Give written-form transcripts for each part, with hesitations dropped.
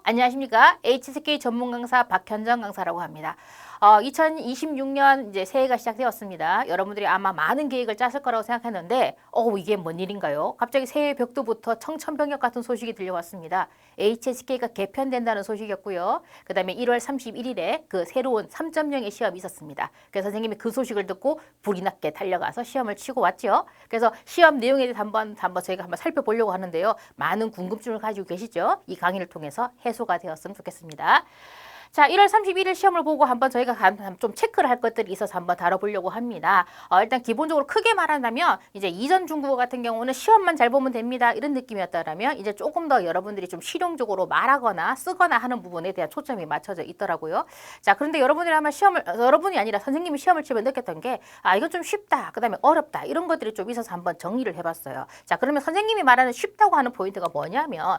안녕하십니까. HSK 전문 강사 박현정 강사라고 합니다. 2026년 이제 새해가 시작되었습니다. 여러분들이 아마 많은 계획을 짰을 거라고 생각했는데, 이게 뭔 일인가요? 갑자기 새해 벽두부터 청천벽력 같은 소식이 들려왔습니다. HSK가 개편된다는 소식이었고요. 그 다음에 1월 31일에 그 새로운 3.0의 시험이 있었습니다. 그래서 선생님이 그 소식을 듣고 불이 났게 달려가서 시험을 치고 왔죠. 그래서 시험 내용에 대해서 한번 저희가 한번 살펴보려고 하는데요. 많은 궁금증을 가지고 계시죠? 이 강의를 통해서 해소가 되었으면 좋겠습니다. 자, 1월 31일 시험을 보고 한번 저희가 좀 체크를 할 것들이 있어서 한번 다뤄보려고 합니다. 일단 기본적으로 크게 말한다면 이제 이전 중국어 같은 경우는 시험만 잘 보면 됩니다. 이런 느낌이었다면 이제 조금 더 여러분들이 좀 실용적으로 말하거나 쓰거나 하는 부분에 대한 초점이 맞춰져 있더라고요. 자, 그런데 여러분들이 아마 여러분이 아니라 선생님이 시험을 치면 느꼈던 게 이건 좀 쉽다, 그 다음에 어렵다 이런 것들이 좀 있어서 한번 정리를 해봤어요. 자, 그러면 선생님이 말하는 쉽다고 하는 포인트가 뭐냐면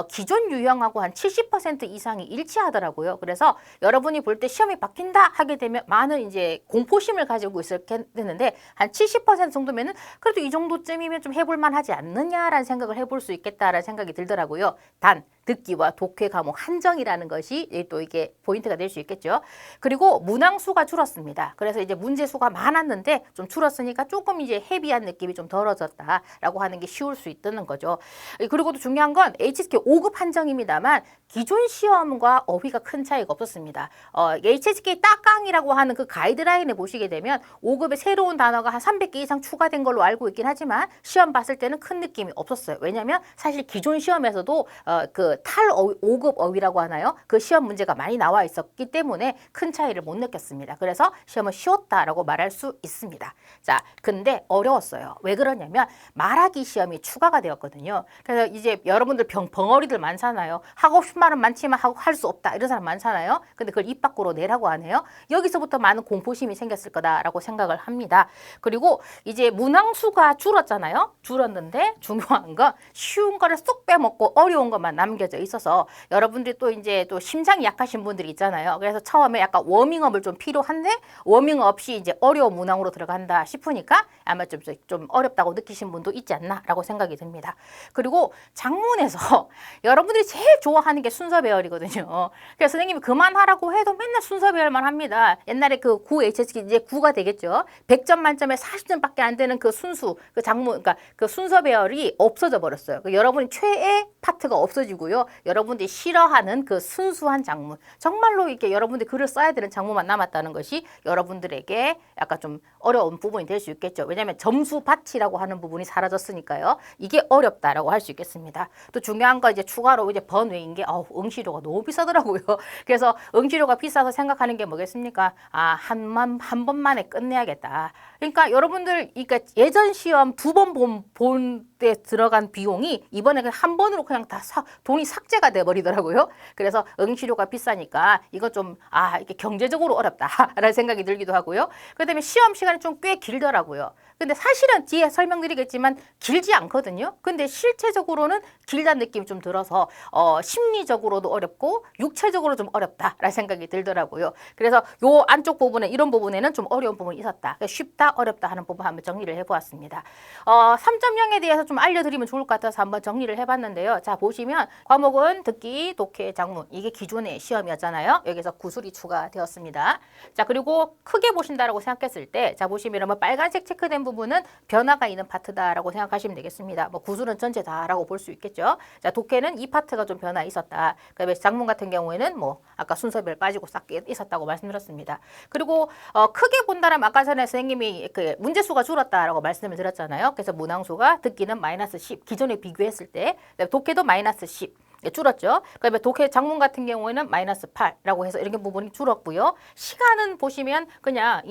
기존 유형하고 한 70% 이상이 일치하더라고요. 그래서 여러분이 볼 때 시험이 바뀐다 하게 되면 많은 이제 공포심을 가지고 있었게 되는데 한 70% 정도면은 그래도 이 정도쯤이면 좀 해볼 만하지 않느냐라는 생각을 해볼 수 있겠다라는 생각이 들더라고요. 단 듣기와 독해 과목 한정이라는 것이 또 이게 포인트가 될 수 있겠죠. 그리고 문항수가 줄었습니다. 그래서 이제 문제수가 많았는데 좀 줄었으니까 조금 이제 헤비한 느낌이 좀 덜어졌다라고 하는 게 쉬울 수 있다는 거죠. 그리고 또 중요한 건 HSK 5급 한정입니다만 기존 시험과 어휘가 큰 차이가 없었습니다. HSK 딱강이라고 하는 그 가이드라인에 보시게 되면 5급에 새로운 단어가 한 300개 이상 추가된 걸로 알고 있긴 하지만 시험 봤을 때는 큰 느낌이 없었어요. 왜냐하면 사실 기존 시험에서도 그 5급 어휘라고 하나요? 그 시험 문제가 많이 나와 있었기 때문에 큰 차이를 못 느꼈습니다. 그래서 시험은 쉬웠다라고 말할 수 있습니다. 자, 근데 어려웠어요. 왜 그러냐면 말하기 시험이 추가가 되었거든요. 그래서 이제 여러분들 벙어리들 많잖아요. 하고 싶은 말은 많지만 할 수 없다 이런 사람 많잖아요. 근데 그걸 입 밖으로 내라고 하네요. 여기서부터 많은 공포심이 생겼을 거다라고 생각을 합니다. 그리고 이제 문항수가 줄었잖아요. 줄었는데 중요한 건 쉬운 거를 쏙 빼먹고 어려운 것만 남겨져 있어서 여러분들이 또 이제 또 심장이 약하신 분들이 있잖아요. 그래서 처음에 약간 워밍업을 좀 필요한데 워밍업 없이 이제 어려운 문항으로 들어간다 싶으니까 아마 좀 어렵다고 느끼신 분도 있지 않나라고 생각이 듭니다. 그리고 장문에서 여러분들이 제일 좋아하는 게 순서 배열이거든요. 그래서 선생님이 그만하라고 해도 맨날 순서 배열만 합니다. 옛날에 그 9 HSK 이제 9가 되겠죠. 100점 만점에 40점밖에 안 되는 그 순수, 그 장문, 그러니까 그 순서 배열이 없어져 버렸어요. 여러분이 최애 파트가 없어지고요. 여러분들이 싫어하는 그 순수한 장문, 정말로 이렇게 여러분들이 글을 써야 되는 장문만 남았다는 것이 여러분들에게 약간 좀 어려운 부분이 될 수 있겠죠. 왜냐하면 점수 파티라고 하는 부분이 사라졌으니까요. 이게 어렵다라고 할 수 있겠습니다. 또 중요한 거 이제 추가로 이제 번외인 게 응시료가 너무 비싸더라고요. 그래서 응시료가 비싸서 생각하는 게 뭐겠습니까? 한 번만에 끝내야겠다. 그러니까 여러분들 그러니까 예전 시험 2번 본 때 들어간 비용이 이번에 그냥 한 번으로 그냥 다 돈이 삭제가 돼 버리더라고요. 그래서 응시료가 비싸니까 이거 좀 이게 경제적으로 어렵다라는 생각이 들기도 하고요. 그다음에 시험 시간이 좀 꽤 길더라고요. 근데 사실은 뒤에 설명드리겠지만 길지 않거든요. 근데 실체적으로는 길다는 느낌이 좀 들어서 심리적으로도 어렵고 육체적으로 좀 어렵다라는 생각이 들더라고요. 그래서 요 안쪽 부분에 이런 부분에는 좀 어려운 부분이 있었다. 쉽다, 어렵다 하는 부분 한번 정리를 해보았습니다. 3.0에 대해서 좀 알려드리면 좋을 것 같아서 한번 정리를 해봤는데요. 자, 보시면 과목은 듣기, 독해, 작문 이게 기존의 시험이었잖아요. 여기서 구술이 추가되었습니다. 자, 그리고 크게 보신다라고 생각했을 때, 자 보시면 뭐 빨간색 체크된 부분은 변화가 있는 파트다라고 생각하시면 되겠습니다. 뭐 구술은 전체다라고 볼 수 있겠죠. 자, 독해는 이 파트가 좀 변화 있었다. 그다음에 작문 같은 경우에는 뭐 아까 순서별 빠지고 싹 있었다고 말씀드렸습니다. 그리고 크게 본다면 아까 전에 선생님이 그 문제수가 줄었다라고 말씀을 드렸잖아요. 그래서 문항수가 듣기는 마이너스 10, 기존에 비교했을 때 독해도 마이너스 10. 줄었죠. 그다음에 독해 작문 같은 경우에는 마이너스 8라고 해서 이렇게 부분이 줄었고요. 시간은 보시면 그냥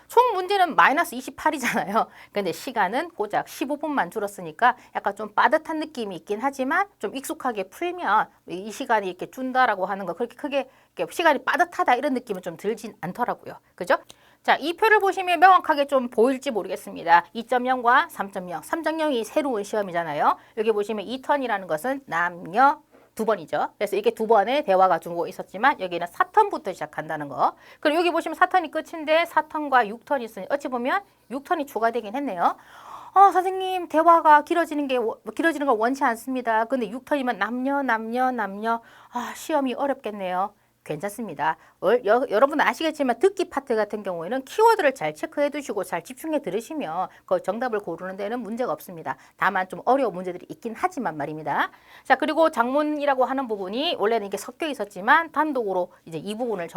총 문제는 마이너스 28이잖아요. 근데 시간은 고작 15분만 줄었으니까 약간 좀 빠듯한 느낌이 있긴 하지만 좀 익숙하게 풀면 이 시간이 이렇게 준다라고 하는 거 그렇게 크게 시간이 빠듯하다 이런 느낌은 좀 들진 않더라고요. 그죠? 자, 이 표를 보시면 명확하게 좀 보일지 모르겠습니다. 2.0과 3.0. 3.0이 새로운 시험이잖아요. 여기 보시면 2턴이라는 것은 남녀 두 번이죠. 그래서 이게 두 번의 대화가 주고 있었지만 여기는 4턴부터 시작한다는 거. 그리고 여기 보시면 4턴이 끝인데 4턴과 6턴이 있으니 어찌 보면 6턴이 추가되긴 했네요. 선생님, 대화가 길어지는 걸 원치 않습니다. 근데 6턴이면 남녀. 시험이 어렵겠네요. 괜찮습니다. 여러분 아시겠지만 듣기 파트 같은 경우에는 키워드를 잘 체크해 두시고 잘 집중해 들으시면 그 정답을 고르는 데는 문제가 없습니다. 다만 좀 어려운 문제들이 있긴 하지만 말입니다. 자, 그리고 장문이라고 하는 부분이 원래는 이게 섞여 있었지만 단독으로 이제 이 부분을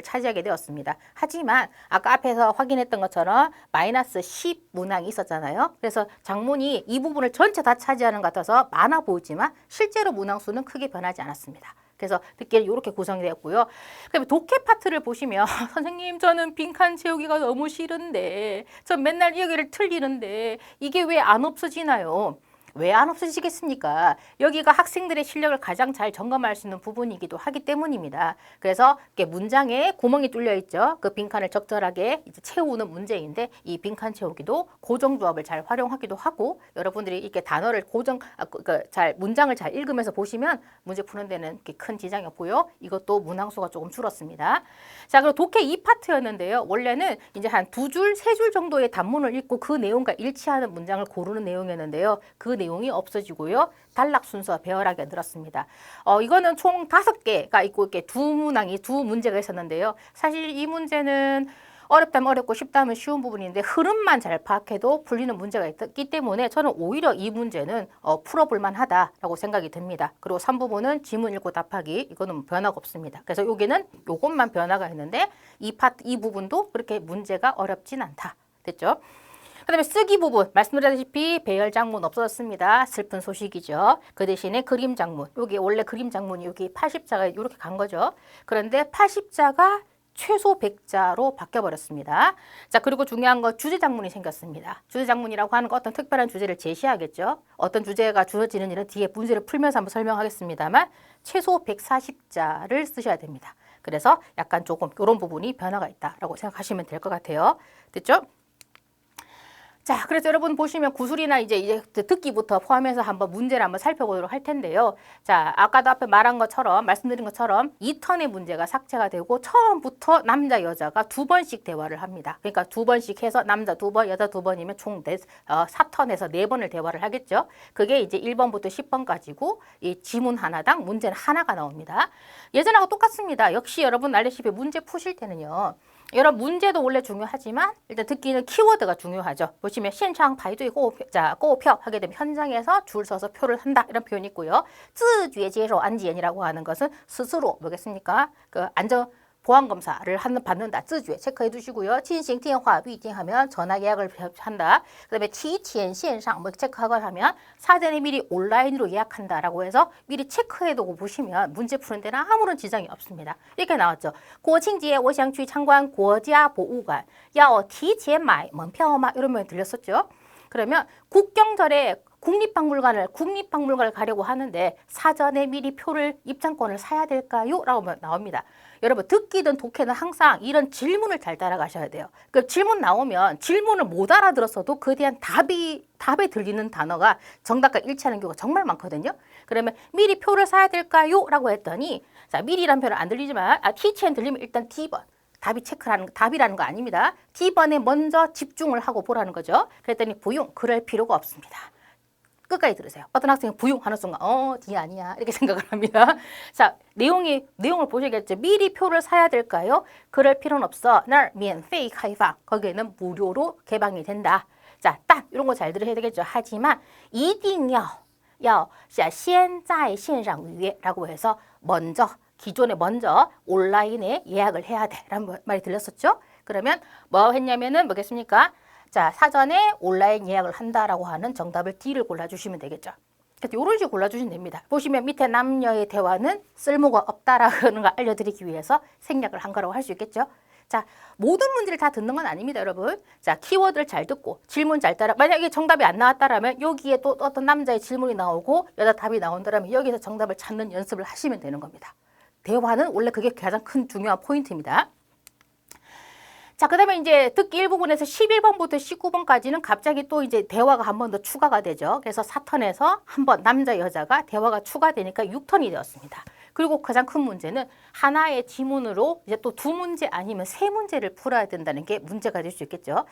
차지하게 되었습니다. 하지만 아까 앞에서 확인했던 것처럼 마이너스 10 문항이 있었잖아요. 그래서 장문이 이 부분을 전체 다 차지하는 것 같아서 많아 보이지만 실제로 문항 수는 크게 변하지 않았습니다. 그래서 듣기는 이렇게 구성이 되었고요. 그다음에 독해 파트를 보시면 선생님 저는 빈칸 채우기가 너무 싫은데 전 맨날 여기를 틀리는데 이게 왜 안 없어지나요? 왜 안 없어지겠습니까? 여기가 학생들의 실력을 가장 잘 점검할 수 있는 부분이기도 하기 때문입니다. 그래서 이렇게 문장에 구멍이 뚫려 있죠. 그 빈칸을 적절하게 이제 채우는 문제인데 이 빈칸 채우기도 고정조합을 잘 활용하기도 하고 여러분들이 이렇게 단어를 문장을 잘 읽으면서 보시면 문제 푸는 데는 이렇게 큰 지장이 없고요. 이것도 문항수가 조금 줄었습니다. 자, 그리고 독해 2파트였는데요. 원래는 이제 한 2줄, 3줄 정도의 단문을 읽고 그 내용과 일치하는 문장을 고르는 내용이었는데요. 그 내용이 없어지고요. 단락 순서 배열하게 늘었습니다. 이거는 총 5개가 있고 이렇게 두 문제가 있었는데요. 사실 이 문제는 어렵다면 어렵고 쉽다면 쉬운 부분인데 흐름만 잘 파악해도 풀리는 문제가 있기 때문에 저는 오히려 이 문제는 풀어볼 만하다라고 생각이 듭니다. 그리고 3부분은 지문 읽고 답하기 이거는 변화가 없습니다. 그래서 여기는 요것만 변화가 있는데 이 부분도 그렇게 문제가 어렵진 않다. 됐죠? 그 다음에 쓰기 부분 말씀드렸다시피 배열 장문 없어졌습니다. 슬픈 소식이죠. 그 대신에 그림 장문 여기 원래 그림 장문이 여기 80자가 이렇게 간 거죠. 그런데 80자가 최소 100자로 바뀌어버렸습니다. 자, 그리고 중요한 건 주제 장문이 생겼습니다. 주제 장문이라고 하는 건 어떤 특별한 주제를 제시하겠죠. 어떤 주제가 주어지는 일은 뒤에 문제를 풀면서 한번 설명하겠습니다만 최소 140자를 쓰셔야 됩니다. 그래서 약간 조금 이런 부분이 변화가 있다라고 생각하시면 될 것 같아요. 됐죠? 자, 그래서 여러분 보시면 구술이나 이제 듣기부터 포함해서 문제를 한번 살펴보도록 할 텐데요. 자, 아까도 앞에 말씀드린 것처럼 2턴의 문제가 삭제가 되고 처음부터 남자, 여자가 2번씩 대화를 합니다. 그러니까 2번씩 해서 남자 2번, 여자 2번이면 총 4턴에서 4번을 대화를 하겠죠. 그게 이제 1번부터 10번까지고 이 지문 하나당 문제는 하나가 나옵니다. 예전하고 똑같습니다. 역시 여러분 알다시피 문제 푸실 때는요. 여러 문제도 원래 중요하지만 일단 듣기는 키워드가 중요하죠. 보시면 현장排队 购票 하게 되면 현장에서 줄 서서 표를 한다 이런 표현이 있고요. 自觉接受 안지엔이라고 하는 것은 스스로 뭐겠습니까? 보안검사를 받는다. 自觉 체크해 두시고요. 进行电话预订 하면 전화 예약을 한다. 그 다음에 提前线上체크하고 하면 사전에 미리 온라인으로 예약한다라고 해서 미리 체크해 두고 보시면 문제 푸는 데는 아무런 지장이 없습니다. 이렇게 나왔죠. 国庆节我想去参观国家博物馆要提前买门票吗? 이러면 들렸었죠. 그러면 국경절에 국립박물관을 가려고 하는데 사전에 미리 입장권을 사야 될까요? 라고 나옵니다. 여러분 듣기든 독해는 항상 이런 질문을 잘 따라가셔야 돼요. 그 질문 나오면 질문을 못 알아들었어도 그에 대한 답에 들리는 단어가 정답과 일치하는 경우가 정말 많거든요. 그러면 미리 표를 사야 될까요? 라고 했더니 자, 미리란 표는 안 들리지만 티치엔 들리면 일단 T번. 답이라는 거 아닙니다. T번에 먼저 집중을 하고 보라는 거죠. 그랬더니 부용 그럴 필요가 없습니다. 끝까지 들으세요. 어떤 학생이 부용하는 순간 D 아니야 이렇게 생각을 합니다. 자, 내용을 보시겠죠. 미리 표를 사야 될까요? 그럴 필요는 없어. 날免费开放 거기에는 무료로 개방이 된다. 자, 딱 이런 거 잘 들으셔야 되겠죠. 하지만 一定要先在线上预约라고 해서 기존에 먼저 온라인에 예약을 해야 돼 라는 말이 들렸었죠. 그러면 뭐 했냐면은 뭐겠습니까? 자, 사전에 온라인 예약을 한다라고 하는 정답을 D를 골라주시면 되겠죠. 이런 식으로 골라주시면 됩니다. 보시면 밑에 남녀의 대화는 쓸모가 없다라는 걸 알려드리기 위해서 생략을 한 거라고 할 수 있겠죠. 자, 모든 문제를 다 듣는 건 아닙니다, 여러분. 자, 키워드를 잘 듣고 질문 잘 따라. 만약에 정답이 안 나왔다라면 여기에 또 어떤 남자의 질문이 나오고 여자 답이 나온다라면 여기서 정답을 찾는 연습을 하시면 되는 겁니다. 대화는 원래 그게 가장 큰 중요한 포인트입니다. 자, 그다음에 이제 듣기 일부분에서 11번부터 19번까지는 갑자기 또 이제 대화가 한 번 더 추가가 되죠. 그래서 4턴에서 한 번 남자 여자가 대화가 추가되니까 6턴이 되었습니다. 그리고 가장 큰 문제는 하나의 지문으로 이제 또 두 문제 아니면 세 문제를 풀어야 된다는 게 문제가 될 수 있겠죠.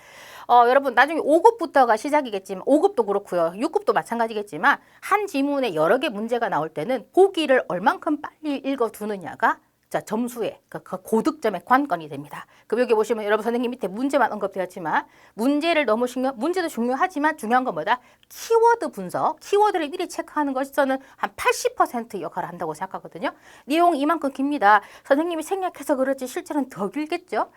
여러분 나중에 5급부터가 시작이겠지만 5급도 그렇고요. 6급도 마찬가지겠지만 한 지문에 여러 개 문제가 나올 때는 보기를 얼만큼 빨리 읽어두느냐가 자, 점수의 그 고득점의 관건이 됩니다. 그럼 여기 보시면 여러분 선생님 밑에 문제만 언급되었지만 문제를 너무 문제도 중요하지만 중요한 건 뭐다? 키워드 분석, 키워드를 미리 체크하는 것이 저는 한 80% 역할을 한다고 생각하거든요. 내용이 이만큼 깁니다. 선생님이 생략해서 그렇지 실제로는 더 길겠죠.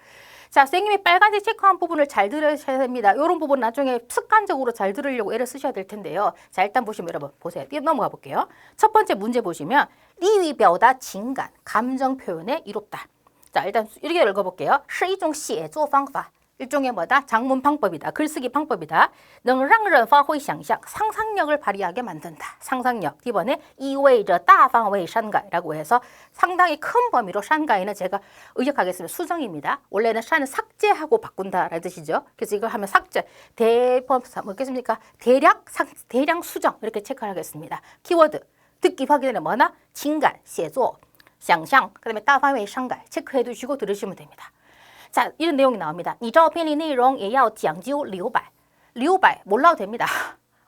자, 선생님이 빨간색 체크한 부분을 잘 들으셔야 됩니다. 이런 부분 나중에 습관적으로 잘 들으려고 애를 쓰셔야 될 텐데요. 자, 일단 보시면 여러분 보세요. 넘어가 볼게요. 첫 번째 문제 보시면 리위表达 情感, 감정 표현에 이롭다. 자, 일단 이렇게 읽어볼게요. 是一种写作方法. 일종의 뭐다? 작문 방법이다. 글쓰기 방법이다. 能让人发挥想象, 상상력을 발휘하게 만든다. 상상력. 이번에 意味着大范围删改라고 해서 상당히 큰 범위로 删改는 제가 의역하겠습니다. 수정입니다. 원래는 删을 삭제하고 바꾼다라는 뜻이죠. 그래서 이걸 하면 삭제, 뭐겠습니까? 대량 수정 이렇게 체크하겠습니다. 키워드. 듣기 확인은 뭐나? 情感, 写作, 想象, 그 다음에 大范围删改 체크해 두시고 들으시면 됩니다. 자, 이런 내용이 나옵니다. 你照片里内容也要讲究留白. 留白 몰라도 됩니다.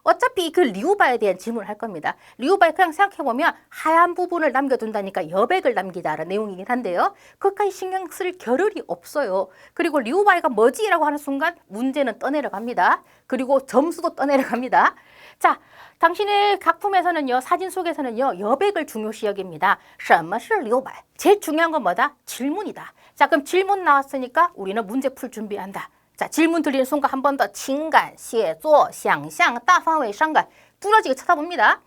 어차피 그 리우바에 대한 질문을 할 겁니다. 리우바에 그냥 생각해보면 하얀 부분을 남겨둔다니까 여백을 남기다라는 내용이긴 한데요. 그것까지 신경 쓸 겨를이 없어요. 그리고 리우바이가 뭐지라고 하는 순간 문제는 떠내려갑니다. 그리고 점수도 떠내려갑니다. 자, 당신의 작품에서는요, 사진 속에서는요, 여백을 중요시 여깁니다. 什么是留白? 제일 중요한 건 뭐다? 질문이다. 자, 그럼 질문 나왔으니까 우리는 문제 풀 준비한다. 자, 질문 들리는 순간 한 번 더 情感, 写作, 想象, 大范围删改 뚫어지게 쳐다봅니다.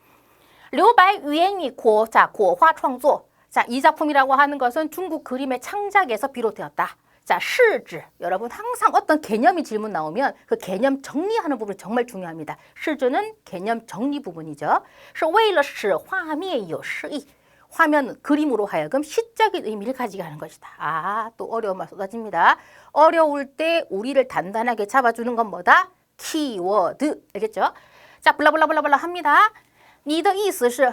留白源于国画创作. 자, 이 작품이라고 하는 것은 중국 그림의 창작에서 비롯되었다. 자, 是指 여러분 항상 어떤 개념이 질문 나오면 그 개념 정리하는 부분이 정말 중요합니다. 是指는 개념 정리 부분이죠. 是为了使画面有诗意. 화면, 그림으로 하여금 시적인 의미를 가지게 하는 것이다. 아, 또 어려운 말 쏟아집니다. 어려울 때 우리를 단단하게 잡아주는 건 뭐다? 키워드. 알겠죠? 자, 블라블라블라블라 합니다. 你的意思是,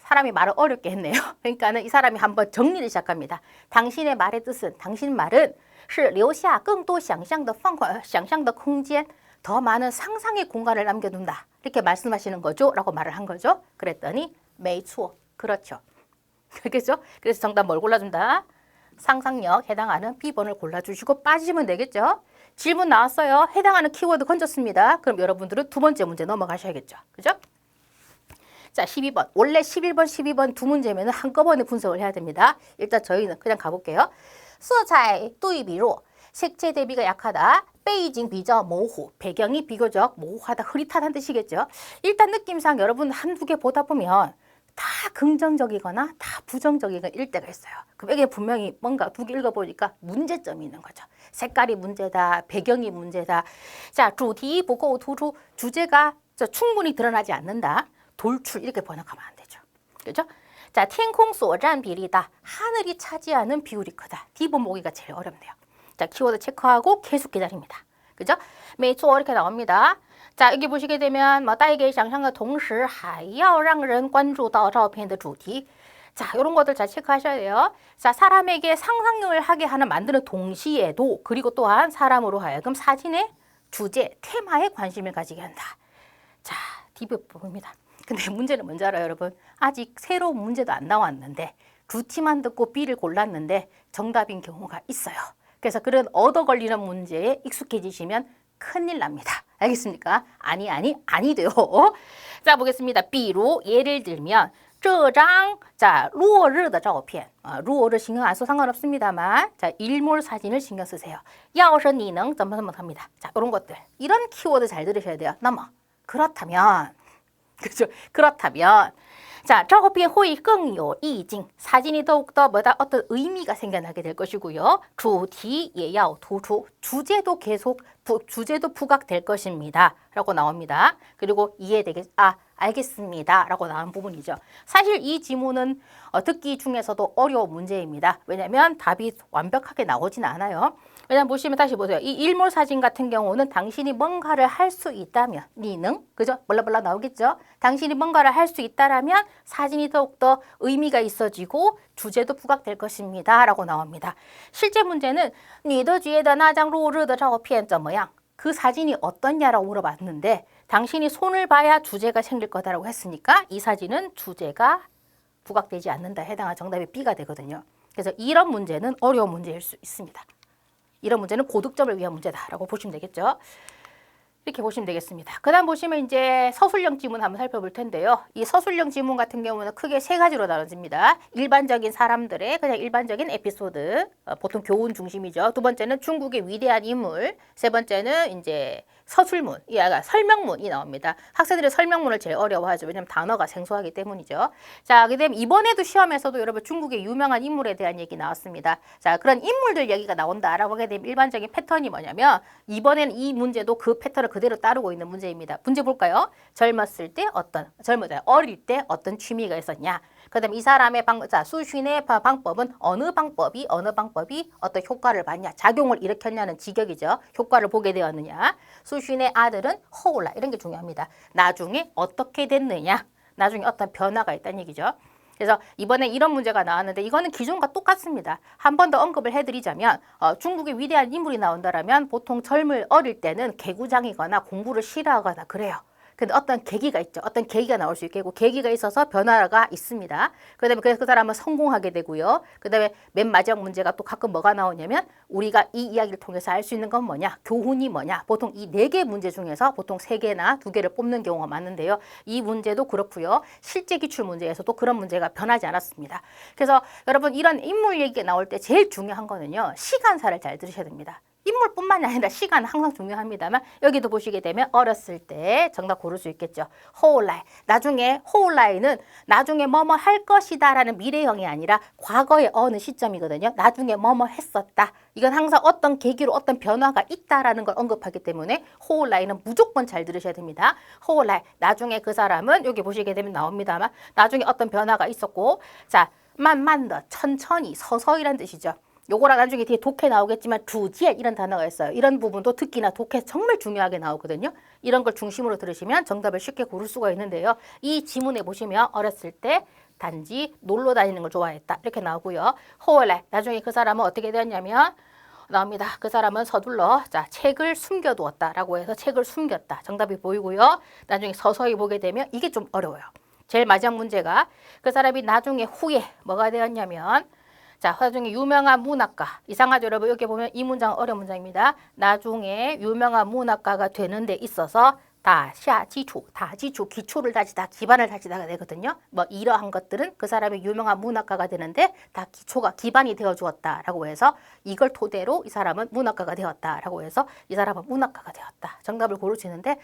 사람이 말을 어렵게 했네요. 그러니까는 이 사람이 한번 정리를 시작합니다. 당신의 말의 뜻은, 당신 말은 是留下更多想象的空间, 더 많은 상상의 공간을 남겨둔다. 이렇게 말씀하시는 거죠? 라고 말을 한 거죠. 그랬더니 没错, 그렇죠. 알겠죠? 그래서 정답 뭘 골라준다? 상상력 해당하는 B번을 골라주시고 빠지면 되겠죠? 질문 나왔어요. 해당하는 키워드 건졌습니다. 그럼 여러분들은 두 번째 문제 넘어가셔야겠죠? 그죠? 자, 12번. 원래 11번, 12번 두 문제면 한꺼번에 분석을 해야 됩니다. 일단 저희는 그냥 가볼게요. 色彩对比弱. 색채 대비가 약하다. 背景比较模糊. 배경이 비교적 모호하다, 흐릿하다는 뜻이겠죠? 일단 느낌상 여러분 한두 개 보다 보면 다 긍정적이거나 다 부정적이거나 일 때가 있어요. 그럼 이게 분명히 뭔가 두 개 읽어보니까 문제점이 있는 거죠. 색깔이 문제다, 배경이 문제다. 자, 主题不够突出. 주제가 충분히 드러나지 않는다. 돌출 이렇게 번역하면 안 되죠. 그렇죠? 자, 天空所占比例大. 하늘이 차지하는 비율이 크다. D번 보기가 제일 어렵네요. 자, 키워드 체크하고 계속 기다립니다. 그죠? 没错 이렇게 나옵니다. 자, 여기 보시게 되면 带给想象的同时还要让人关注到照片的主题. 자, 이런 것들 잘 체크하셔야 돼요. 자, 사람에게 상상력을 하게 하는 만드는 동시에도 그리고 또한 사람으로 하여금 사진의 주제, 테마에 관심을 가지게 한다. 자, D부분입니다. 근데 문제는 뭔지 알아요, 여러분? 아직 새로운 문제도 안 나왔는데 루티만 듣고 B를 골랐는데 정답인 경우가 있어요. 그래서 그런 얻어 걸리는 문제에 익숙해지시면 큰일 납니다. 알겠습니까? 아니 돼요. 자, 보겠습니다. 비로 예를 들면 这张 자, 落日的照片. 落日 신경 안 써 상관없습니다만 자, 일몰 사진을 신경 쓰세요. 要是你能 합니다. 자, 이런 것들. 이런 키워드 잘 들으셔야 돼요. 넘어. 그렇다면 그렇죠? 그렇다면 자, 照片会更有意境. 사진이 더욱더 뭐다 어떤 의미가 생겨나게 될 것이고요. 主题也要突出. 주제도 부각될 것입니다. 라고 나옵니다. 그리고 알겠습니다. 라고 나온 부분이죠. 사실 이 지문은 듣기 중에서도 어려운 문제입니다. 왜냐하면 답이 완벽하게 나오진 않아요. 왜냐면 보시면 다시 보세요. 이 일몰 사진 같은 경우는 당신이 뭔가를 할 수 있다면, 니능, 그죠? 블라블라 나오겠죠? 당신이 뭔가를 할 수 있다라면 사진이 더욱더 의미가 있어지고 주제도 부각될 것입니다. 라고 나옵니다. 실제 문제는, 你的觉得那张落日的照片怎么样? 그 사진이 어떻냐라고 물어봤는데, 당신이 손을 봐야 주제가 생길 거다라고 했으니까 이 사진은 주제가 부각되지 않는다. 해당한 정답이 B가 되거든요. 그래서 이런 문제는 어려운 문제일 수 있습니다. 이런 문제는 고득점을 위한 문제다라고 보시면 되겠죠. 이렇게 보시면 되겠습니다. 그 다음 보시면 이제 서술형 지문 한번 살펴볼 텐데요. 이 서술형 지문 같은 경우는 크게 세 가지로 나눠집니다. 일반적인 사람들의 그냥 일반적인 에피소드, 보통 교훈 중심이죠. 두 번째는 중국의 위대한 인물, 세 번째는 이제 서술문, 설명문이 나옵니다. 학생들이 설명문을 제일 어려워하죠. 왜냐하면 단어가 생소하기 때문이죠. 자, 그다음 이번에도 시험에서도 여러분 중국의 유명한 인물에 대한 얘기 나왔습니다. 자, 그런 인물들 얘기가 나온다라고 하게 되면 일반적인 패턴이 뭐냐면 이번에는 이 문제도 그 패턴을 그대로 따르고 있는 문제입니다. 문제 볼까요? 어릴 때 어떤 취미가 있었냐? 그다음 이 사람의 수신의 방법은 어느 방법이 어떤 효과를 받냐? 작용을 일으켰냐는 직역이죠. 효과를 보게 되었느냐? 수신의 아들은 허울라 이런 게 중요합니다. 나중에 어떻게 됐느냐? 나중에 어떤 변화가 있다는 얘기죠. 그래서 이번에 이런 문제가 나왔는데 이거는 기존과 똑같습니다. 한 번 더 언급을 해드리자면 중국의 위대한 인물이 나온다라면 보통 어릴 때는 개구장이거나 공부를 싫어하거나 그래요. 근데 어떤 계기가 있죠. 어떤 계기가 나올 수 있겠고 계기가 있어서 변화가 있습니다. 그다음에 그래서 그 사람은 성공하게 되고요. 그다음에 맨 마지막 문제가 또 가끔 뭐가 나오냐면 우리가 이 이야기를 통해서 알 수 있는 건 뭐냐? 교훈이 뭐냐? 보통 이 4개 문제 중에서 보통 3개나 2개를 뽑는 경우가 많은데요. 이 문제도 그렇고요. 실제 기출 문제에서도 그런 문제가 변하지 않았습니다. 그래서 여러분 이런 인물 얘기가 나올 때 제일 중요한 거는요. 시간사를 잘 들으셔야 됩니다. 인물뿐만이 아니라 시간은 항상 중요합니다만 여기도 보시게 되면 어렸을 때 정답 고를 수 있겠죠. 호울라이. 나중에 호울라이는 나중에 뭐뭐 할 것이다 라는 미래형이 아니라 과거의 어느 시점이거든요. 나중에 뭐뭐 했었다. 이건 항상 어떤 계기로 어떤 변화가 있다라는 걸 언급하기 때문에 호울라이는 무조건 잘 들으셔야 됩니다. 호울라이. 나중에 그 사람은 여기 보시게 되면 나옵니다만 나중에 어떤 변화가 있었고 자, 만만더 천천히 서서히란 뜻이죠. 요거랑 나중에 뒤에 독해 나오겠지만 두지엘 이런 단어가 있어요. 이런 부분도 특히나 독해 정말 중요하게 나오거든요. 이런 걸 중심으로 들으시면 정답을 쉽게 고를 수가 있는데요. 이 지문에 보시면 어렸을 때 단지 놀러 다니는 걸 좋아했다. 이렇게 나오고요. 호월래 나중에 그 사람은 어떻게 되었냐면 나옵니다. 그 사람은 서둘러 책을 숨겨두었다라고 해서 책을 숨겼다. 정답이 보이고요. 나중에 서서히 보게 되면 이게 좀 어려워요. 제일 마지막 문제가 그 사람이 나중에 후에 뭐가 되었냐면 나중에 유명한 문학가. 이상하죠, 여러분? 여기 보면 이 문장 어려운 문장입니다. 나중에 유명한 문학가가 되는 데 있어서 기초를 다지다, 기반을 다지다가 되거든요. 뭐 이러한 것들은 그 사람이 유명한 문학가가 되는데 다 기반이 되어 주었다라고 해서 이걸 토대로 이 사람은 문학가가 되었다라고 해서 이 사람은 문학가가 되었다. 정답을 고를 수 있는데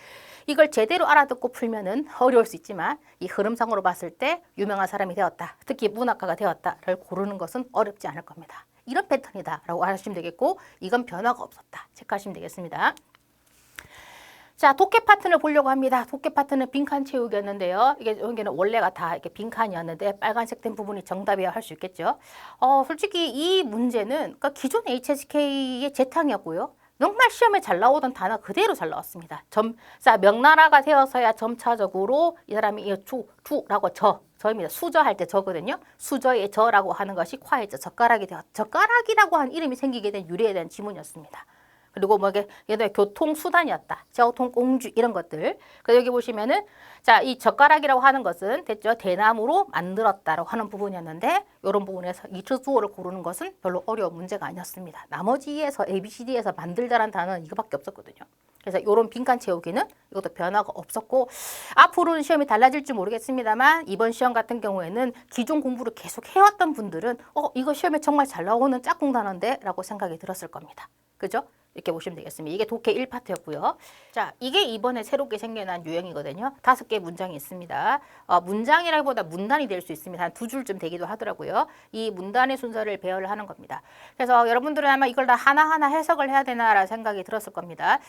이걸 제대로 알아듣고 풀면은 어려울 수 있지만 이 흐름상으로 봤을 때 유명한 사람이 되었다. 특히 문학가가 되었다를 고르는 것은 어렵지 않을 겁니다. 이런 패턴이다라고 하시면 되겠고 이건 변화가 없었다. 체크하시면 되겠습니다. 자, 독해 파트를 보려고 합니다. 독해 파트는 빈칸 채우기였는데요. 여기는 원래가 다 이렇게 빈칸이었는데 빨간색 된 부분이 정답이야 할 수 있겠죠. 솔직히 이 문제는 그러니까 기존 HSK의 재탕이었고요. 정말 시험에 잘 나오던 단어 그대로 잘 나왔습니다. 명나라가 되어서야 점차적으로 이 사람이 주라고 저입니다. 수저할 때 저거든요. 수저의 저라고 하는 것이 과의 젓가락이 젓가락이라고 하는 이름이 생기게 된 유래에 대한 지문이었습니다. 그리고 뭐 얘들 교통수단이었다.交通工具 이런 것들. 그래서 여기 보시면은 이 젓가락이라고 하는 것은 됐죠. 대나무로 만들었다라고 하는 부분이었는데 이런 부분에서 이츠주어를 고르는 것은 별로 어려운 문제가 아니었습니다. 나머지에서 ABCD에서 만들다라는 단어는 이거밖에 없었거든요. 그래서 이런 빈칸 채우기는 이것도 변화가 없었고 앞으로는 시험이 달라질지 모르겠습니다만 이번 시험 같은 경우에는 기존 공부를 계속 해왔던 분들은 이거 시험에 정말 잘 나오는 짝꿍 단어인데 라고 생각이 들었을 겁니다. 그죠? 이렇게 보시면 되겠습니다. 이게 독해 1파트였고요. 자, 이게 이번에 새롭게 생겨난 유형이거든요. 5개 문장이 있습니다. 문장이라기보다 문단이 될 수 있습니다. 한 2줄쯤 되기도 하더라고요. 이 문단의 순서를 배열을 하는 겁니다. 그래서 여러분들은 아마 이걸 다 하나하나 해석을 해야 되나라는 생각이 들었을 겁니다.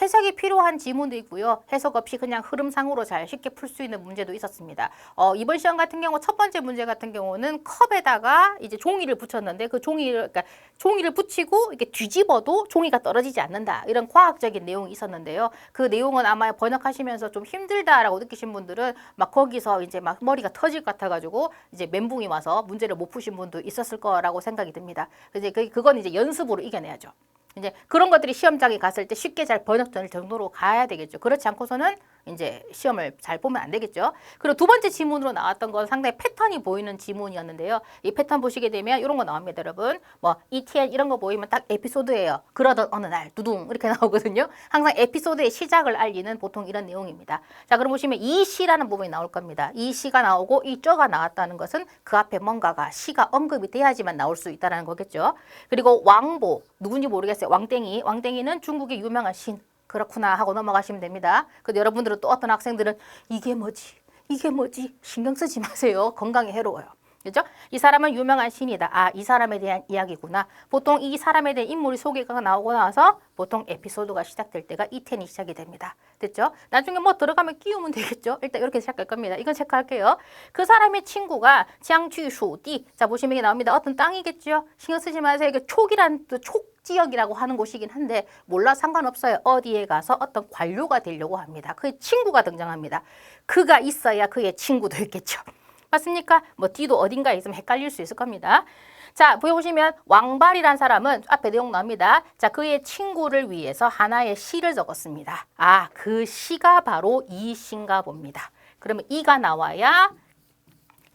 해석이 필요한 지문도 있고요. 해석 없이 그냥 흐름상으로 잘 쉽게 풀 수 있는 문제도 있었습니다. 이번 시험 같은 경우 첫 번째 문제 같은 경우는 컵에다가 이제 종이를 붙였는데 그 종이를 그러니까 종이를 붙이고 이렇게 뒤집어도 종이가 떨어지지 않는다. 이런 과학적인 내용이 있었는데요. 그 내용은 아마 번역하시면서 좀 힘들다라고 느끼신 분들은 막 거기서 이제 막 머리가 터질 것 같아가지고 이제 멘붕이 와서 문제를 못 푸신 분도 있었을 거라고 생각이 듭니다. 이제 그건 이제 연습으로 이겨내야죠. 이제 그런 것들이 시험장에 갔을 때 쉽게 잘 번역될 정도로 가야 되겠죠. 그렇지 않고서는 이제 시험을 잘 보면 안 되겠죠. 그리고 두 번째 지문으로 나왔던 건 상당히 패턴이 보이는 지문이었는데요. 이 패턴 보시게 되면 이런 거 나옵니다, 여러분. 뭐 ETN 이런 거 보이면 딱 에피소드예요. 그러던 어느 날 두둥 이렇게 나오거든요. 항상 에피소드의 시작을 알리는 보통 이런 내용입니다. 자, 그럼 보시면 이 시라는 부분이 나올 겁니다. 이 시가 나오고 이 쩌가 나왔다는 것은 그 앞에 뭔가가 시가 언급이 돼야지만 나올 수 있다는 거겠죠. 그리고 왕보 누군지 모르겠어요. 왕땡이. 왕땡이는 중국의 유명한 신. 그렇구나 하고 넘어가시면 됩니다. 근데 여러분들은 또 어떤 학생들은 이게 뭐지? 이게 뭐지? 신경 쓰지 마세요. 건강에 해로워요. 그죠? 이 사람은 유명한 신이다. 아, 이 사람에 대한 이야기구나. 보통 이 사람에 대한 인물이 소개가 나오고 나서 보통 에피소드가 시작될 때가 이텐이 시작이 됩니다. 됐죠? 나중에 뭐 들어가면 끼우면 되겠죠? 일단 이렇게 시작할 겁니다. 이건 체크할게요. 그 사람의 친구가 짱쥐수띠. 자, 보시면 이게 나옵니다. 어떤 땅이겠죠? 신경 쓰지 마세요. 이게 촉이란 촉 지역이라고 하는 곳이긴 한데 몰라 상관없어요. 어디에 가서 어떤 관료가 되려고 합니다. 그의 친구가 등장합니다. 그가 있어야 그의 친구도 있겠죠. 맞습니까? 뭐 뒤도 어딘가에 있으면 헷갈릴 수 있을 겁니다. 자, 보시면 왕발이란 사람은 앞에 내용 나옵니다. 자, 그의 친구를 위해서 하나의 시를 적었습니다. 아, 그 시가 바로 이 시인가 봅니다. 그러면 이가 나와야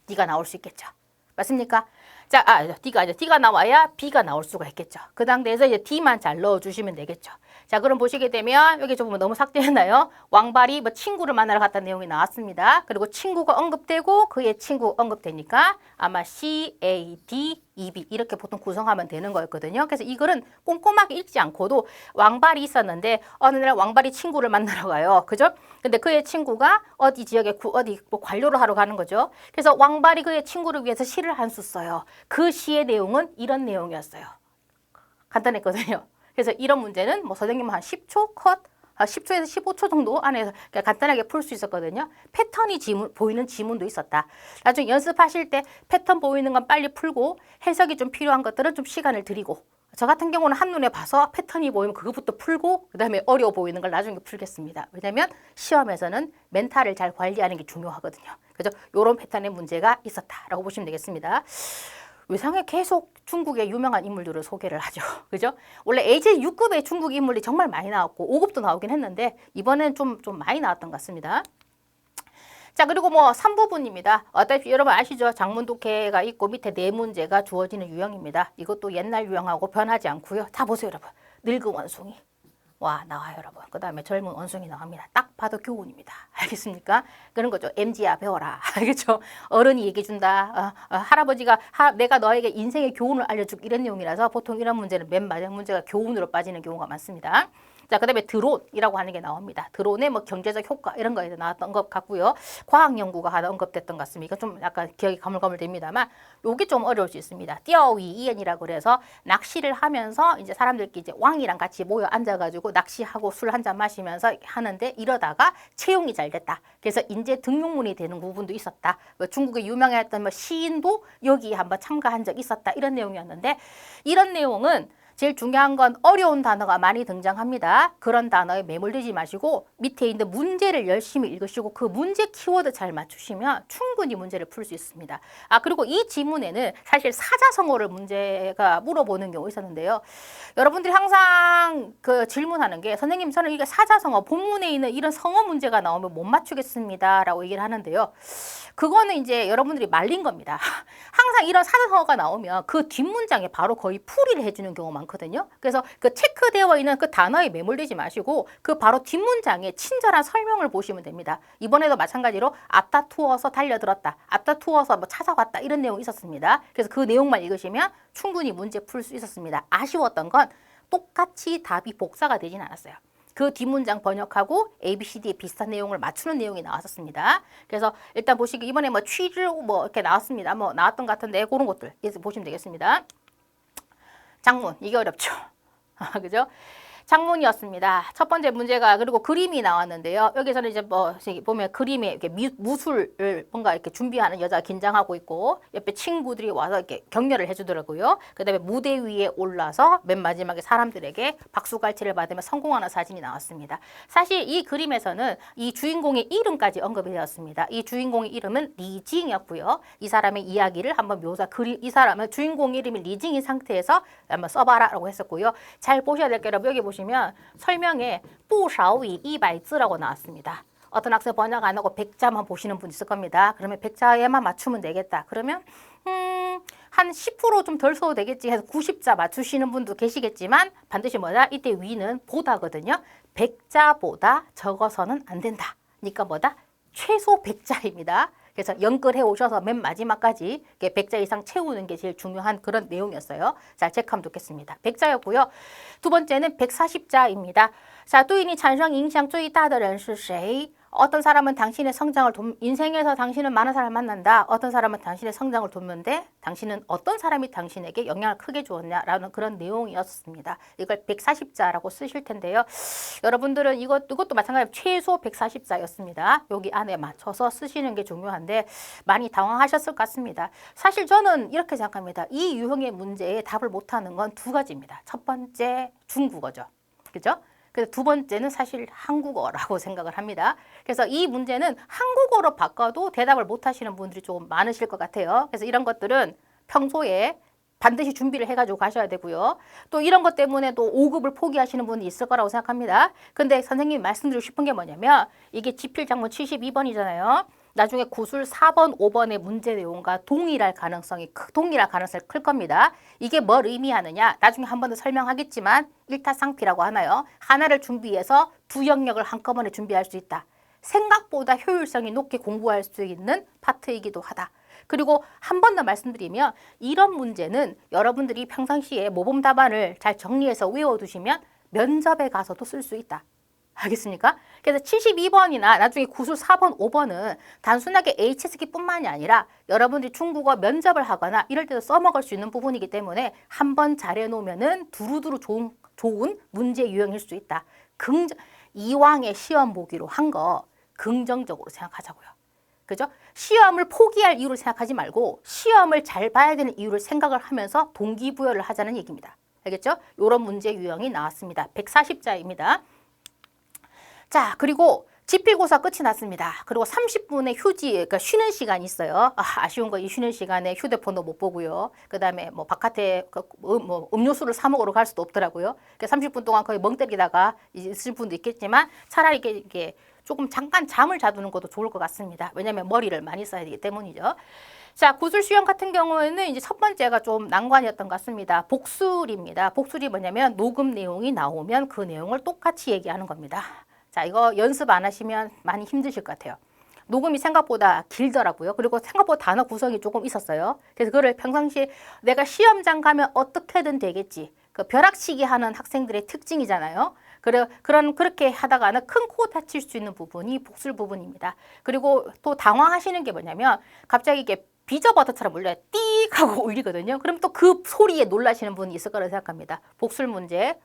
D가 나올 수 있겠죠. 맞습니까? 자, D가 나와야 B가 나올 수가 있겠죠. 그 상태에서 이제 D만 잘 넣어주시면 되겠죠. 자, 그럼 보시게 되면 여기 좀 너무 삭제했나요? 왕발이 뭐 친구를 만나러 갔다는 내용이 나왔습니다. 그리고 친구가 언급되고 그의 친구 언급되니까 아마 C, A, D, E, B 이렇게 보통 구성하면 되는 거였거든요. 그래서 이 글은 꼼꼼하게 읽지 않고도 왕발이 있었는데 어느 날 왕발이 친구를 만나러 가요. 그죠? 근데 그의 친구가 어디 지역에 어디 뭐 관료를 하러 가는 거죠. 그래서 왕발이 그의 친구를 위해서 시를 한 수 써요. 그 시의 내용은 이런 내용이었어요. 간단했거든요. 그래서 이런 문제는 뭐 선생님은 한 10초 컷, 10초에서 15초 정도 안에서 간단하게 풀 수 있었거든요. 패턴이 보이는 지문도 있었다. 나중에 연습하실 때 패턴 보이는 건 빨리 풀고 해석이 좀 필요한 것들은 좀 시간을 들이고 저 같은 경우는 한눈에 봐서 패턴이 보이면 그것부터 풀고 그 다음에 어려워 보이는 걸 나중에 풀겠습니다. 왜냐하면 시험에서는 멘탈을 잘 관리하는 게 중요하거든요. 그래서 이런 패턴의 문제가 있었다라고 보시면 되겠습니다. 외상에 계속 중국의 유명한 인물들을 소개를 하죠. 그죠? 원래 AJ 6급의 중국 인물이 정말 많이 나왔고 5급도 나오긴 했는데 이번엔 좀 많이 나왔던 것 같습니다. 자, 그리고 뭐 3부분입니다. 어차피 여러분 아시죠? 장문독해가 있고 밑에 네 문제가 주어지는 유형입니다. 이것도 옛날 유형하고 변하지 않고요. 다 보세요, 여러분. 늙은 원숭이. 와, 나와요, 여러분. 그 다음에 젊은 원숭이 나옵니다. 딱 봐도 교훈입니다. 알겠습니까? 그런 거죠. MG야, 배워라. 알겠죠? 어른이 얘기해준다. 할아버지가 내가 너에게 인생의 교훈을 알려주고 이런 내용이라서 보통 이런 문제는 맨 마지막 문제가 교훈으로 빠지는 경우가 많습니다. 자, 그 다음에 드론이라고 하는 게 나옵니다. 드론의 뭐 경제적 효과 이런 거에 나왔던 것 같고요. 과학 연구가 하나 언급됐던 것 같습니다. 좀 약간 기억이 가물가물됩니다만 요게 좀 어려울 수 있습니다. 띠어위 이엔이라고 그래서 낚시를 하면서 이제 사람들끼리 이제 왕이랑 같이 모여 앉아가지고 낚시하고 술 한 잔 마시면서 하는데 이러다가 채용이 잘 됐다. 그래서 인재 등용문이 되는 부분도 있었다. 뭐 중국의 유명했던 뭐 시인도 여기에 한번 참가한 적 있었다. 이런 내용이었는데 이런 내용은 제일 중요한 건 어려운 단어가 많이 등장합니다. 그런 단어에 매몰되지 마시고 밑에 있는 문제를 열심히 읽으시고 그 문제 키워드 잘 맞추시면 충분히 문제를 풀 수 있습니다. 아, 그리고 이 지문에는 사실 사자성어를 문제가 물어보는 경우 있었는데요. 여러분들이 항상 그 질문하는 게 선생님 저는 이게 사자성어 본문에 있는 이런 성어 문제가 나오면 못 맞추겠습니다 라고 얘기를 하는데요. 그거는 이제 여러분들이 말린 겁니다. 항상 이런 사자성어가 나오면 그 뒷문장에 바로 거의 풀이를 해주는 경우가 많거든요. 그래서 그 체크되어 있는 그 단어에 매몰되지 마시고 그 바로 뒷문장에 친절한 설명을 보시면 됩니다. 이번에도 마찬가지로 앞다투어서 달려들었다. 앞다투어서 뭐 찾아왔다. 이런 내용이 있었습니다. 그래서 그 내용만 읽으시면 충분히 문제 풀 수 있었습니다. 아쉬웠던 건 똑같이 답이 복사가 되진 않았어요. 그 뒷문장 번역하고 ABCD에 비슷한 내용을 맞추는 내용이 나왔었습니다. 그래서 일단 보시기 이번에 뭐 취즈 뭐 이렇게 나왔습니다. 뭐 나왔던 것 같은데 그런 것들 보시면 되겠습니다. 장문 이게 어렵죠. 그죠? 장문이었습니다. 첫 번째 문제가 그리고 그림이 나왔는데요. 여기서는 이제 뭐 보면 그림에 이렇게 무술을 뭔가 이렇게 준비하는 여자가 긴장하고 있고 옆에 친구들이 와서 이렇게 격려를 해주더라고요. 그다음에 무대 위에 올라서 맨 마지막에 사람들에게 박수갈채를 받으며 성공하는 사진이 나왔습니다. 사실 이 그림에서는 이 주인공의 이름까지 언급이 되었습니다. 이 주인공의 이름은 리징이었고요. 이 사람의 이야기를 한번 이 사람은 주인공 이름이 리징인 상태에서 한번 써봐라라고 했었고요. 잘 보셔야 될 게 여러분 여기 보시면 설명에 不少于 100字라고 나왔습니다. 어떤 학생 번역 안 하고 100자만 보시는 분 있을 겁니다. 그러면 100자에만 맞추면 되겠다. 그러면 한 10% 좀 덜 써도 되겠지 해서 90자 맞추시는 분도 계시겠지만 반드시 뭐다? 이때 위는 보다거든요. 100자보다 적어서는 안 된다. 그러니까 뭐다? 최소 100자입니다. 그래서 연결해 오셔서 맨 마지막까지 100자 이상 채우는 게 제일 중요한 그런 내용이었어요. 자, 체크하면 좋겠습니다. 100자였고요. 두 번째는 140자입니다. 자, 对你产生影响最大的人是谁? 어떤 사람은 당신의 성장을 인생에서 당신은 많은 사람을 만난다. 어떤 사람은 당신의 성장을 돕는데 당신은 어떤 사람이 당신에게 영향을 크게 주었냐라는 그런 내용이었습니다. 이걸 140자라고 쓰실 텐데요. 여러분들은 이것도 마찬가지로 최소 140자였습니다. 여기 안에 맞춰서 쓰시는 게 중요한데 많이 당황하셨을 것 같습니다. 사실 저는 이렇게 생각합니다. 이 유형의 문제에 답을 못하는 건 두 가지입니다. 첫 번째 중국어죠. 그죠? 그래서 두 번째는 사실 한국어라고 생각을 합니다. 그래서 이 문제는 한국어로 바꿔도 대답을 못 하시는 분들이 조금 많으실 것 같아요. 그래서 이런 것들은 평소에 반드시 준비를 해가지고 가셔야 되고요. 또 이런 것 때문에 또 5급을 포기하시는 분이 있을 거라고 생각합니다. 근데 선생님이 말씀드리고 싶은 게 뭐냐면 이게 지필장문 72번이잖아요. 나중에 구술 4번, 5번의 문제 내용과 동일할 가능성이 클 겁니다. 이게 뭘 의미하느냐? 나중에 한 번 더 설명하겠지만 일타쌍피라고 하나요? 하나를 준비해서 두 영역을 한꺼번에 준비할 수 있다. 생각보다 효율성이 높게 공부할 수 있는 파트이기도 하다. 그리고 한 번 더 말씀드리면 이런 문제는 여러분들이 평상시에 모범 답안을 잘 정리해서 외워두시면 면접에 가서도 쓸 수 있다. 알겠습니까? 그래서 72번이나 나중에 구술 4번, 5번은 단순하게 HSK뿐만이 아니라 여러분들이 중국어 면접을 하거나 이럴 때도 써먹을 수 있는 부분이기 때문에 한번 잘해놓으면은 두루두루 좋은 문제 유형일 수 있다. 이왕의 시험 보기로 한 거 긍정적으로 생각하자고요. 그죠? 시험을 포기할 이유를 생각하지 말고 시험을 잘 봐야 되는 이유를 생각을 하면서 동기부여를 하자는 얘기입니다. 알겠죠? 이런 문제 유형이 나왔습니다. 140자입니다. 자, 그리고 지필고사 끝이 났습니다. 그리고 30분의 휴지, 그러니까 쉬는 시간이 있어요. 아쉬운 거 이 쉬는 시간에 휴대폰도 못 보고요. 그 다음에 뭐 바깥에 음료수를 사 먹으러 갈 수도 없더라고요. 30분 동안 거의 멍 때리다가 있을 분도 있겠지만 차라리 이게 조금 잠깐 잠을 자두는 것도 좋을 것 같습니다. 왜냐하면 머리를 많이 써야 되기 때문이죠. 자, 구술 시험 같은 경우에는 이제 첫 번째가 좀 난관이었던 것 같습니다. 복술입니다. 복술이 뭐냐면 녹음 내용이 나오면 그 내용을 똑같이 얘기하는 겁니다. 자, 이거 연습 안 하시면 많이 힘드실 것 같아요. 녹음이 생각보다 길더라고요. 그리고 생각보다 단어 구성이 조금 있었어요. 그래서 그거를 평상시에 내가 시험장 가면 어떻게든 되겠지. 그 벼락치기 하는 학생들의 특징이잖아요. 그렇게 하다가는 큰 코 다칠 수 있는 부분이 복술 부분입니다. 그리고 또 당황하시는 게 뭐냐면 갑자기 이게 비저버터처럼 울려요. 띡 하고 울리거든요. 그럼 또 그 소리에 놀라시는 분이 있을 거라고 생각합니다. 복술 문제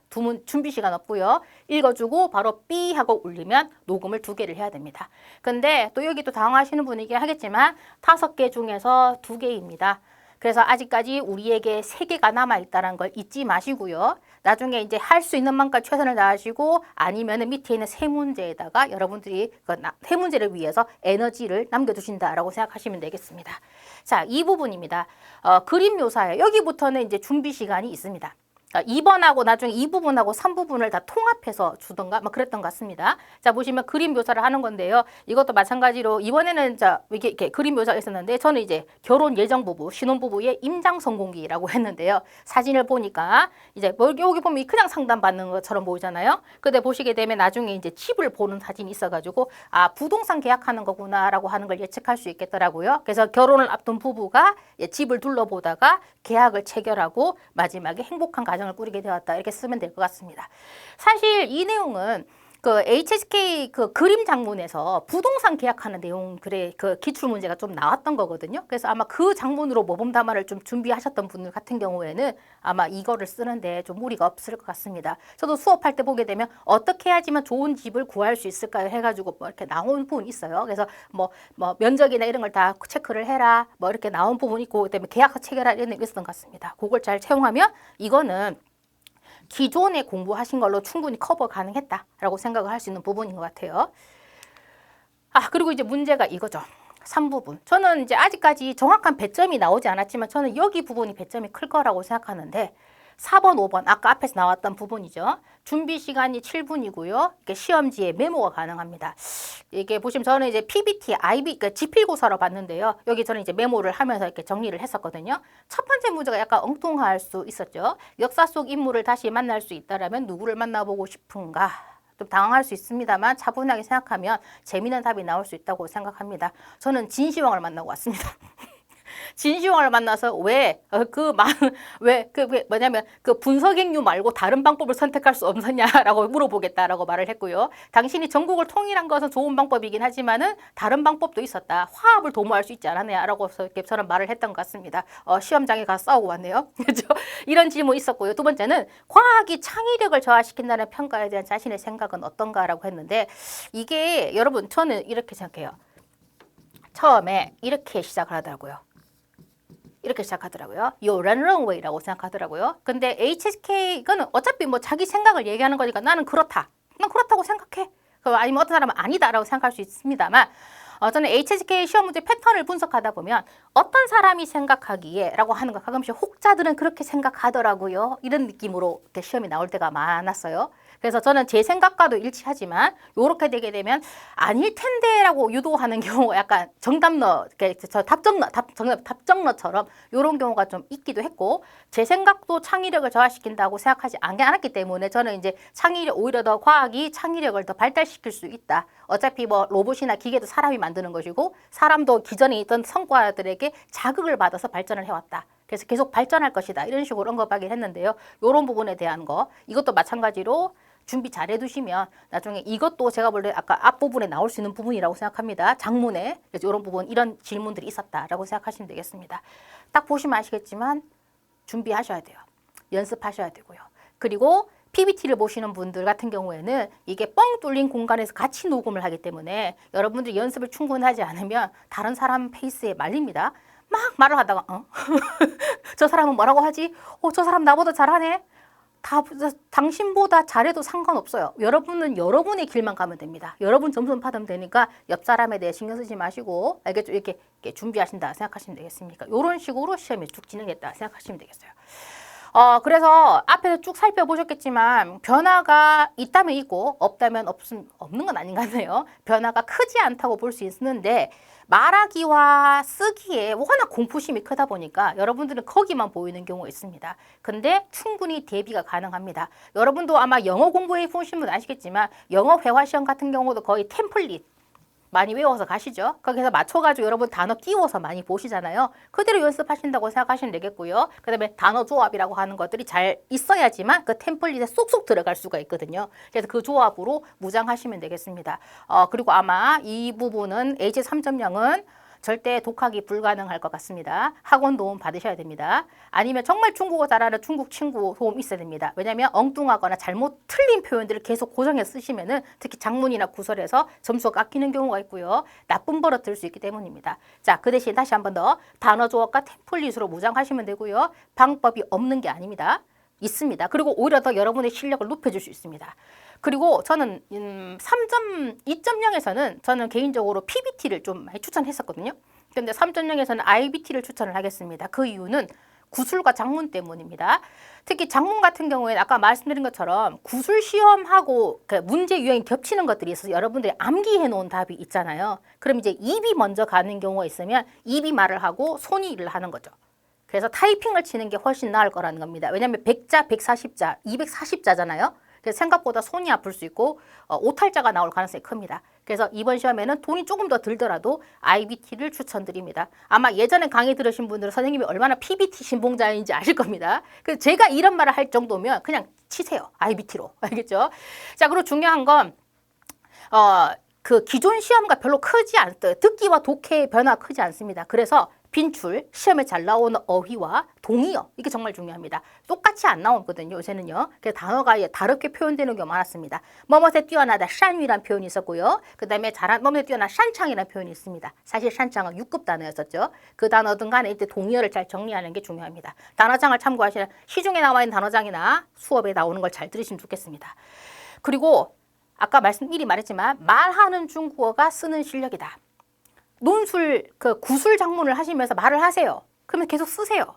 준비 시간 없고요. 읽어주고 바로 삐 하고 울리면 녹음을 2개를 해야 됩니다. 근데 또 여기 또 당황하시는 분이긴 하겠지만 5개 중에서 2개입니다. 그래서 아직까지 우리에게 3개가 남아있다는 걸 잊지 마시고요. 나중에 이제 할 수 있는 만큼 최선을 다하시고 아니면 밑에 있는 3문제에다가 여러분들이 그 3문제를 위해서 에너지를 남겨두신다라고 생각하시면 되겠습니다. 자, 이 부분입니다. 그림 묘사예요. 여기부터는 이제 준비 시간이 있습니다. 2번하고 나중에 2부분하고 3부분을 다 통합해서 주던가 막 그랬던 것 같습니다. 자, 보시면 그림 묘사를 하는 건데요. 이것도 마찬가지로 이번에는 이렇게 그림 묘사가 있었는데 저는 이제 결혼 예정 부부, 신혼 부부의 임장 성공기라고 했는데요. 사진을 보니까 이제 여기 보면 그냥 상담 받는 것처럼 보이잖아요. 근데 보시게 되면 나중에 이제 집을 보는 사진이 있어가지고 부동산 계약하는 거구나라고 하는 걸 예측할 수 있겠더라고요. 그래서 결혼을 앞둔 부부가 집을 둘러보다가 계약을 체결하고 마지막에 행복한 가정을 꾸리게 되었다. 이렇게 쓰면 될 것 같습니다. 사실 이 내용은 그 HSK 그 그림 장문에서 부동산 계약하는 내용 그래 그 기출 문제가 좀 나왔던 거거든요. 그래서 아마 그 장문으로 모범 답안을 좀 준비하셨던 분들 같은 경우에는 아마 이거를 쓰는데 좀 무리가 없을 것 같습니다. 저도 수업할 때 보게 되면 어떻게 해야지만 좋은 집을 구할 수 있을까요? 해가지고 뭐 이렇게 나온 부분 있어요. 그래서 뭐 면적이나 이런 걸 다 체크를 해라 뭐 이렇게 나온 부분 있고 그다음에 계약서 체결할 이런 게 있었던 것 같습니다. 그걸 잘 채용하면 이거는 기존에 공부하신 걸로 충분히 커버 가능했다라고 생각을 할 수 있는 부분인 것 같아요. 그리고 이제 문제가 이거죠. 3부분. 저는 이제 아직까지 정확한 배점이 나오지 않았지만 저는 여기 부분이 배점이 클 거라고 생각하는데 4번, 5번 아까 앞에서 나왔던 부분이죠. 준비 시간이 7분이고요. 이게 시험지에 메모가 가능합니다. 이게 보시면 저는 이제 PBT, IB, 그러니까 지필고사로 봤는데요. 여기 저는 이제 메모를 하면서 이렇게 정리를 했었거든요. 첫 번째 문제가 약간 엉뚱할 수 있었죠. 역사 속 인물을 다시 만날 수 있다라면 누구를 만나보고 싶은가? 좀 당황할 수 있습니다만 차분하게 생각하면 재미있는 답이 나올 수 있다고 생각합니다. 저는 진시황을 만나고 왔습니다. 진시황을 만나서 뭐냐면 그 분석행유 말고 다른 방법을 선택할 수 없느냐라고 물어보겠다라고 말을 했고요. 당신이 전국을 통일한 것은 좋은 방법이긴 하지만은 다른 방법도 있었다. 화합을 도모할 수 있지 않았냐라고 이렇게 저는 말을 했던 것 같습니다. 시험장에 가서 싸우고 왔네요. 그렇죠? 이런 질문이 있었고요. 두 번째는 과학이 창의력을 저하시킨다는 평가에 대한 자신의 생각은 어떤가라고 했는데 이게 여러분 저는 이렇게 생각해요. 처음에 이렇게 시작을 하더라고요. 이렇게 시작하더라고요. 요 런런웨이라고 생각하더라고요. 근데 HSK 이거는 어차피 뭐 자기 생각을 얘기하는 거니까 나는 그렇다. 난 그렇다고 생각해. 아니면 어떤 사람은 아니다라고 생각할 수 있습니다만 저는 HSK 시험 문제 패턴을 분석하다 보면 어떤 사람이 생각하기에 라고 하는 거 가끔씩 혹자들은 그렇게 생각하더라고요. 이런 느낌으로 이렇게 시험이 나올 때가 많았어요. 그래서 저는 제 생각과도 일치하지만 요렇게 되게 되면 아닐 텐데라고 유도하는 경우가 약간 정답러, 답정러처럼 요런 경우가 좀 있기도 했고 제 생각도 창의력을 저하시킨다고 생각하지 않았기 때문에 저는 이제 오히려 더 과학이 창의력을 더 발달시킬 수 있다. 어차피 뭐 로봇이나 기계도 사람이 만드는 것이고 사람도 기존에 있던 성과들에게 자극을 받아서 발전을 해왔다. 그래서 계속 발전할 것이다. 이런 식으로 언급하긴 했는데요. 이런 부분에 대한 거 이것도 마찬가지로 준비 잘 해두시면 나중에 이것도 제가 볼 때 아까 앞부분에 나올 수 있는 부분이라고 생각합니다. 장문에 그래서 이런 부분 이런 질문들이 있었다라고 생각하시면 되겠습니다. 딱 보시면 아시겠지만 준비하셔야 돼요. 연습하셔야 되고요. 그리고 PPT를 보시는 분들 같은 경우에는 이게 뻥 뚫린 공간에서 같이 녹음을 하기 때문에 여러분들이 연습을 충분히 하지 않으면 다른 사람 페이스에 말립니다. 막 말을 하다가 저 사람은 뭐라고 하지? 저 사람 나보다 잘하네. 당신보다 잘해도 상관없어요. 여러분은 여러분의 길만 가면 됩니다. 여러분 점수만 받으면 되니까 옆 사람에 대해 신경 쓰지 마시고 알겠죠? 이렇게 준비하신다 생각하시면 되겠습니까? 이런 식으로 시험이 쭉 진행했다 생각하시면 되겠어요. 그래서 앞에서 쭉 살펴보셨겠지만 변화가 있다면 있고 없다면 없는 건 아닌 것 같아요. 변화가 크지 않다고 볼 수 있는데 말하기와 쓰기에 워낙 공포심이 크다 보니까 여러분들은 거기만 보이는 경우가 있습니다. 근데 충분히 대비가 가능합니다. 여러분도 아마 영어 공부해 보신 분 아시겠지만 영어 회화 시험 같은 경우도 거의 템플릿 많이 외워서 가시죠. 거기서 맞춰가지고 여러분 단어 띄워서 많이 보시잖아요. 그대로 연습하신다고 생각하시면 되겠고요. 그 다음에 단어 조합이라고 하는 것들이 잘 있어야지만 그 템플릿에 쏙쏙 들어갈 수가 있거든요. 그래서 그 조합으로 무장하시면 되겠습니다. 그리고 아마 이 부분은 H3.0은 절대 독학이 불가능할 것 같습니다. 학원 도움 받으셔야 됩니다. 아니면 정말 중국어 잘하는 중국 친구 도움 있어야 됩니다. 왜냐하면 엉뚱하거나 잘못 틀린 표현들을 계속 고정해서 쓰시면은 특히 작문이나 구설에서 점수가 깎이는 경우가 있고요. 나쁜 버릇 들 수 있기 때문입니다. 자, 그 대신 다시 한 번 더 단어 조합과 템플릿으로 무장하시면 되고요. 방법이 없는 게 아닙니다. 있습니다. 그리고 오히려 더 여러분의 실력을 높여줄 수 있습니다. 그리고 저는 2.0에서는 저는 개인적으로 PBT를 좀 많이 추천했었거든요. 그런데 3.0에서는 IBT를 추천을 하겠습니다. 그 이유는 구술과 작문 때문입니다. 특히 작문 같은 경우에는 아까 말씀드린 것처럼 구술 시험하고 그 문제 유형이 겹치는 것들이 있어서 여러분들이 암기해 놓은 답이 있잖아요. 그럼 이제 입이 먼저 가는 경우가 있으면 입이 말을 하고 손이 일을 하는 거죠. 그래서 타이핑을 치는 게 훨씬 나을 거라는 겁니다. 왜냐하면 100자, 140자, 240자잖아요. 그래서 생각보다 손이 아플 수 있고 오탈자가 나올 가능성이 큽니다. 그래서 이번 시험에는 돈이 조금 더 들더라도 IBT를 추천드립니다. 아마 예전에 강의 들으신 분들은 선생님이 얼마나 PBT 신봉자인지 아실 겁니다. 그래서 제가 이런 말을 할 정도면 그냥 치세요. IBT로. 알겠죠? 자, 그리고 중요한 건 그 기존 시험과 별로 크지 않아요. 듣기와 독해의 변화가 크지 않습니다. 그래서 빈출, 시험에 잘 나오는 어휘와 동의어, 이게 정말 중요합니다. 똑같이 안 나오거든요, 요새는요. 그래서 단어가 다르게 표현되는 경우가 많았습니다. 뭐뭐에 뛰어나다, 샨위라는 표현이 있었고요. 그 다음에 뭐뭐에 뛰어나 샨창이라는 표현이 있습니다. 사실 샨창은 6급 단어였었죠. 그 단어든 간에 이때 동의어를 잘 정리하는 게 중요합니다. 단어장을 참고하시면 시중에 나와 있는 단어장이나 수업에 나오는 걸 잘 들으시면 좋겠습니다. 그리고 아까 미리 말했지만 말하는 중국어가 쓰는 실력이다. 논술, 구술 작문을 하시면서 말을 하세요. 그러면 계속 쓰세요.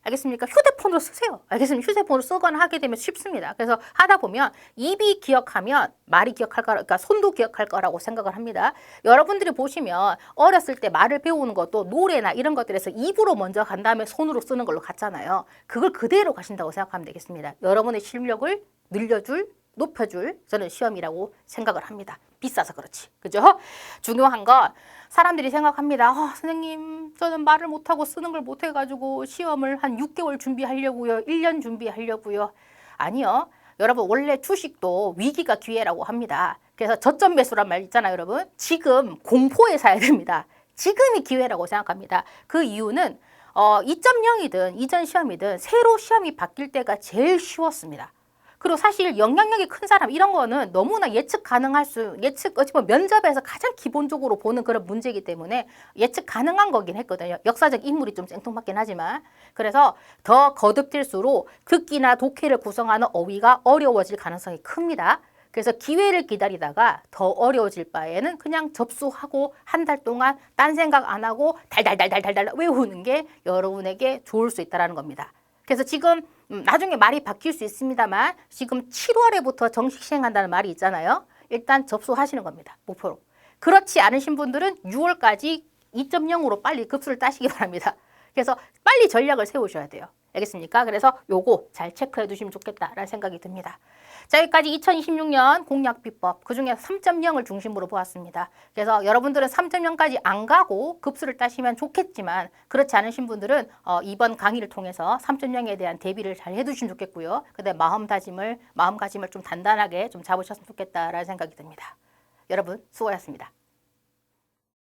알겠습니까? 휴대폰으로 쓰세요. 알겠습니까? 휴대폰으로 쓰거나 하게 되면 쉽습니다. 그래서 하다 보면 입이 기억하면 말이 기억할 거라, 그러니까 손도 기억할 거라고 생각을 합니다. 여러분들이 보시면 어렸을 때 말을 배우는 것도 노래나 이런 것들에서 입으로 먼저 간 다음에 손으로 쓰는 걸로 갔잖아요. 그걸 그대로 가신다고 생각하면 되겠습니다. 여러분의 실력을 늘려줄, 높여줄 저는 시험이라고 생각을 합니다. 비싸서 그렇지. 그죠? 중요한 건 사람들이 생각합니다. 선생님, 저는 말을 못하고 쓰는 걸 못해가지고 시험을 한 6개월 준비하려고요. 1년 준비하려고요. 아니요. 여러분, 원래 주식도 위기가 기회라고 합니다. 그래서 저점 매수란 말 있잖아요, 여러분. 지금 공포에 사야 됩니다. 지금이 기회라고 생각합니다. 그 이유는 2.0이든 이전 시험이든 새로 시험이 바뀔 때가 제일 쉬웠습니다. 그리고 사실 영향력이 큰 사람 이런 거는 너무나 예측 가능할 어찌 보면 면접에서 가장 기본적으로 보는 그런 문제이기 때문에 예측 가능한 거긴 했거든요. 역사적 인물이 좀 생뚱맞긴 하지만. 그래서 더 거듭될수록 듣기나 독해를 구성하는 어휘가 어려워질 가능성이 큽니다. 그래서 기회를 기다리다가 더 어려워질 바에는 그냥 접수하고 한 달 동안 딴 생각 안 하고 달달달달달달 외우는 게 여러분에게 좋을 수 있다는 겁니다. 그래서 지금 나중에 말이 바뀔 수 있습니다만 지금 7월에부터 정식 시행한다는 말이 있잖아요. 일단 접수하시는 겁니다. 목표로. 그렇지 않으신 분들은 6월까지 2.0으로 빨리 급수를 따시기 바랍니다. 그래서 빨리 전략을 세우셔야 돼요. 알겠습니까? 그래서 요거 잘 체크해 두시면 좋겠다라는 생각이 듭니다. 자, 여기까지 2026년 공략 비법, 그중에 3.0을 중심으로 보았습니다. 그래서 여러분들은 3.0까지 안 가고 급수를 따시면 좋겠지만 그렇지 않으신 분들은 이번 강의를 통해서 3.0에 대한 대비를 잘 해두시면 좋겠고요. 그다음에 마음가짐을 좀 단단하게 좀 잡으셨으면 좋겠다라는 생각이 듭니다. 여러분 수고하셨습니다.